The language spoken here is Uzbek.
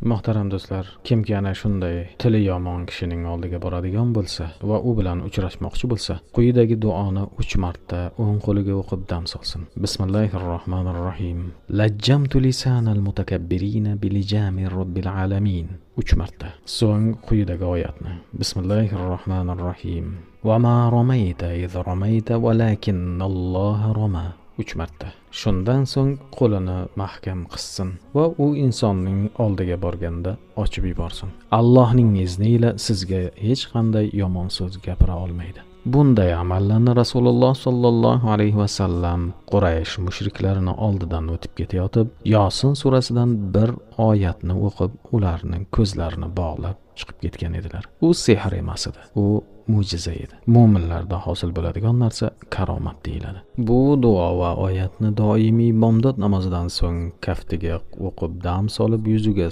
Muhtaram do'stlar, kimki ana shunday tili yomon kishining oldiga boradigan bo'lsa va u bilan uchrashmoqchi bo'lsa, quyidagi duoni 3 marta o'ng qo'liga o'qib dam solsin. Bismillahirrohmanirrohim. Lajjamtu lisanal mutakabbirina bilijami robbil alamin. 3 marta. So'ng quyidagi oyatni. Bismillahirrohmanirrohim. Va ma ramayta iz ramayta walakinnalloha rama. 3 marta. Shundan so'ng qo'lini mahkam qissin va u insonning oldiga borganda ochib yuborsin. Allohning izniyle sizga hech qanday yomon so'z gapira olmaydi. Bunday amallarni Rasululloh sallallohu alayhi va sallam Quraysh mushriklarini oldidan o'tib ketayotib, Yosin surasidan bir oyatni o'qib, ularning ko'zlarini bog'lab chiqib ketgan edilar. U sehr emas edi. U mo'jiza edi. Mo'minlarda hosil bo'ladigan narsa karomat deyiladi. Bu duo va oyatni doimiy bomdod namozidan so'ng kaftiga o'qib dam solib yuziga